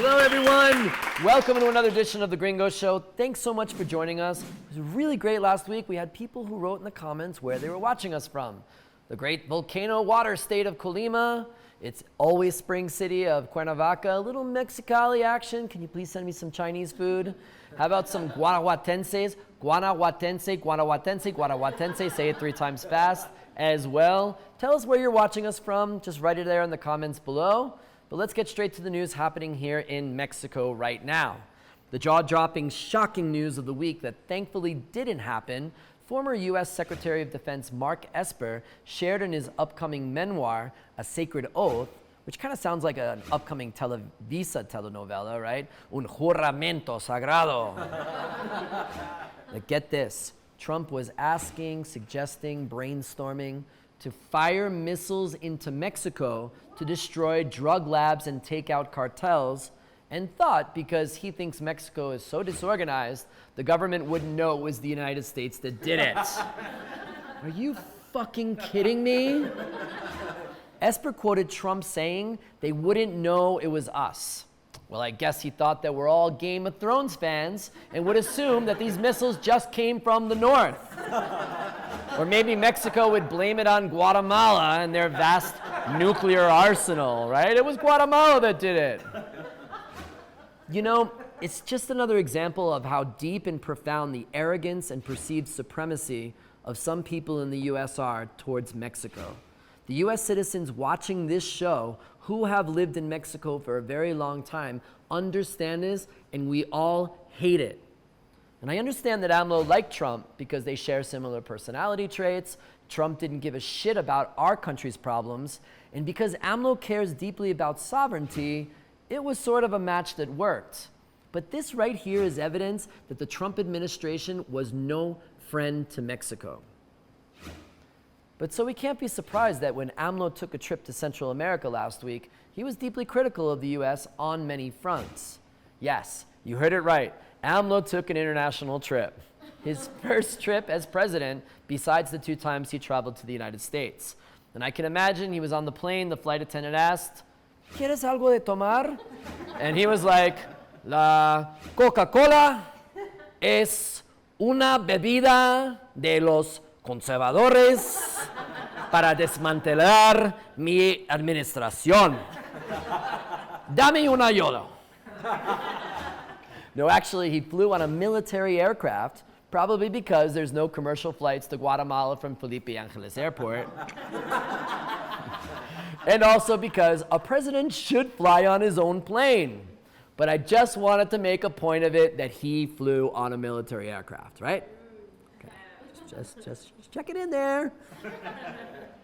Hello, everyone. Welcome to another edition of the Gringo Show. Thanks so much for joining us. It was really great last week. We had people who wrote in the comments where they were watching us from. The great volcano water state of Colima. It's always spring city of Cuernavaca. A little Mexicali action. Can you please send me some Chinese food? How about some Guanajuatenses? Guanajuatense, Guanajuatense, Guanajuatense. Say it 3 times fast as well. Tell us where you're watching us from. Just write it there in the comments below. But let's get straight to the news happening here in Mexico right now. The jaw-dropping, shocking news of the week that thankfully didn't happen. Former U.S. Secretary of Defense Mark Esper shared in his upcoming memoir, A Sacred Oath, which kind of sounds like an upcoming Televisa telenovela, right? Un juramento sagrado. Now get this, Trump was asking, suggesting, brainstorming to fire missiles into Mexico to destroy drug labs and take out cartels, and thought because he thinks Mexico is so disorganized, the government wouldn't know it was the United States that did it. Are you fucking kidding me? Esper quoted Trump saying they wouldn't know it was us. Well, I guess he thought that we're all Game of Thrones fans and would assume that these missiles just came from the north. Or maybe Mexico would blame it on Guatemala and their vast nuclear arsenal, right? It was Guatemala that did it. You know, it's just another example of how deep and profound the arrogance and perceived supremacy of some people in the U.S. are towards Mexico. The U.S. citizens watching this show who have lived in Mexico for a very long time understand this, and we all hate it. And I understand that AMLO liked Trump because they share similar personality traits. Trump didn't give a shit about our country's problems. And because AMLO cares deeply about sovereignty, it was sort of a match that worked. But this right here is evidence that the Trump administration was no friend to Mexico. But so we can't be surprised that when AMLO took a trip to Central America last week, he was deeply critical of the U.S. on many fronts. Yes, you heard it right. AMLO took an international trip. His first trip as president, besides the 2 times he traveled to the United States. And I can imagine he was on the plane, the flight attendant asked, ¿Quieres algo de tomar? And he was like, La Coca-Cola es una bebida de los conservadores para desmantelar mi administración. Dame una yodo. No, actually, he flew on a military aircraft, probably because there's no commercial flights to Guatemala from Felipe Angeles Airport. And also because a president should fly on his own plane. But I just wanted to make a point of it that he flew on a military aircraft, right? Okay. Just check it in there.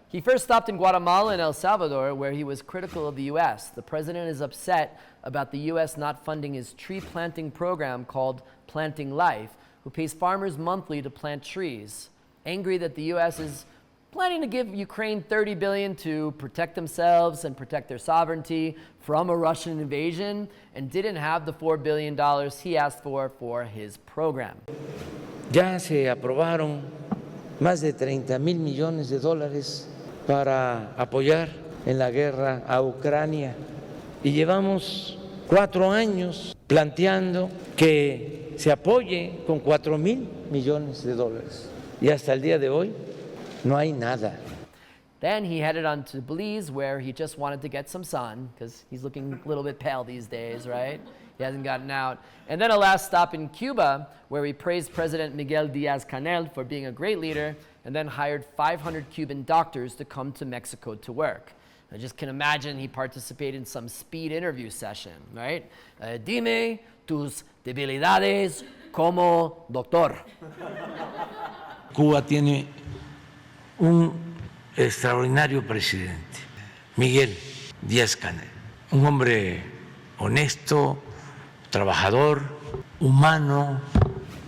He first stopped in Guatemala and El Salvador, where he was critical of the U.S. The president is upset about the U.S. not funding his tree planting program called Planting Life, who pays farmers monthly to plant trees. Angry that the U.S. is planning to give Ukraine $30 billion to protect themselves and protect their sovereignty from a Russian invasion, and didn't have the $4 billion he asked for his program. Ya se aprobaron más de 30,000 millones de dólares para apoyar en la guerra a Ucrania. Y llevamos 4 años planteando que se apoye con 4,000 millones de dólares. Y hasta el día de hoy no hay nada. Then he headed on to Belize, where he just wanted to get some sun, because he's looking a little bit pale these days, right? He hasn't gotten out. And then a last stop in Cuba, where he praised President Miguel Díaz-Canel for being a great leader, and then hired 500 Cuban doctors to come to Mexico to work. I just can imagine he participated in some speed interview session, right? Dime tus debilidades como doctor. Cuba tiene un extraordinario presidente, Miguel Díaz-Canel, un hombre honesto, trabajador, humano.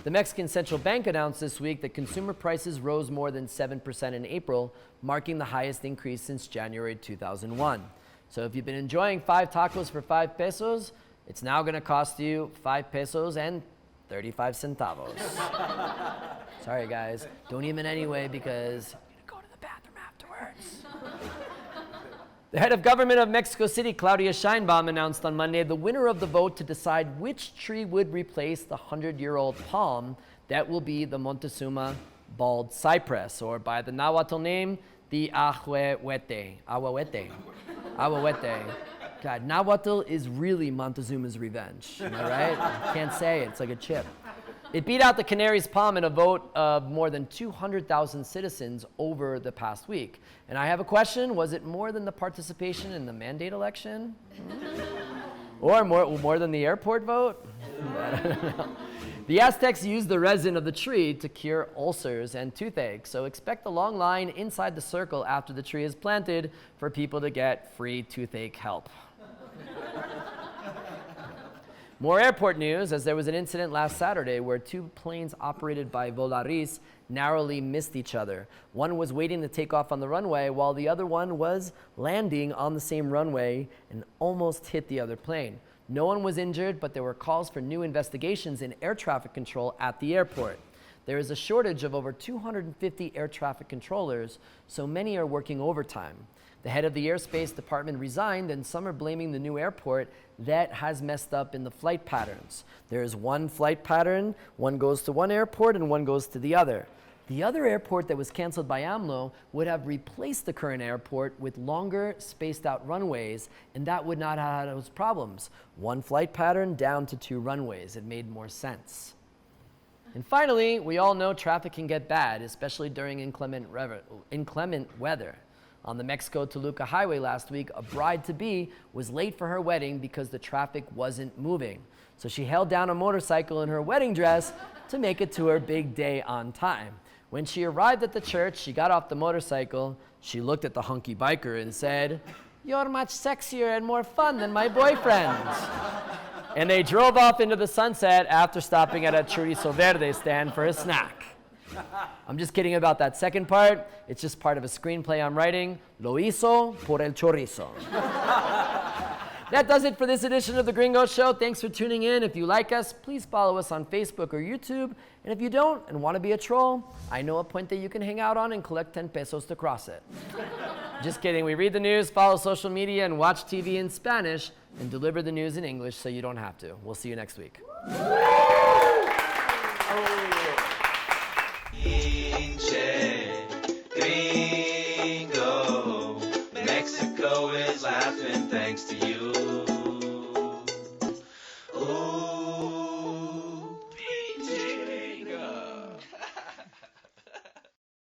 The Mexican Central Bank announced this week that consumer prices rose more than 7% in April, marking the highest increase since January 2001. So if you've been enjoying 5 tacos for 5 pesos, it's now going to cost you 5 pesos and 35 centavos. Sorry, guys. Don't eat them anyway because you're going to go to the bathroom afterwards. The head of government of Mexico City, Claudia Sheinbaum, announced on Monday the winner of the vote to decide which tree would replace the 100-year-old palm that will be the Montezuma bald cypress, or by the Nahuatl name, the Ahuehuete. Ahuehuete. God, Nahuatl is really Montezuma's revenge. Am I right? Can't say it. It's like a chip. It beat out the Canary's palm in a vote of more than 200,000 citizens over the past week. And I have a question. Was it more than the participation in the mandate election? Or more than the airport vote? I don't know. The Aztecs used the resin of the tree to cure ulcers and toothache, so expect a long line inside the circle after the tree is planted for people to get free toothache help. More airport news, as there was an incident last Saturday where two planes operated by Volaris narrowly missed each other. One was waiting to take off on the runway while the other one was landing on the same runway and almost hit the other plane. No one was injured, but there were calls for new investigations in air traffic control at the airport. There is a shortage of over 250 air traffic controllers, so many are working overtime. The head of the airspace department resigned, and some are blaming the new airport that has messed up in the flight patterns. There is one flight pattern, one goes to one airport and one goes to the other. The other airport that was canceled by AMLO would have replaced the current airport with longer spaced out runways, and that would not have had those problems. One flight pattern down to two runways. It made more sense. And finally, we all know traffic can get bad, especially during inclement weather. On the Mexico-Toluca highway last week, a bride-to-be was late for her wedding because the traffic wasn't moving. So she held down a motorcycle in her wedding dress to make it to her big day on time. When she arrived at the church, she got off the motorcycle, she looked at the hunky biker and said, "You're much sexier and more fun than my boyfriend." And they drove off into the sunset after stopping at a chorizo verde stand for a snack. I'm just kidding about that second part. It's just part of a screenplay I'm writing. Lo hizo por el chorizo. That does it for this edition of The Gringo Show. Thanks for tuning in. If you like us, please follow us on Facebook or YouTube. And if you don't and want to be a troll, I know a point that you can hang out on and collect 10 pesos to cross it. Just kidding. We read the news, follow social media, and watch TV in Spanish, and deliver the news in English so you don't have to. We'll see you next week.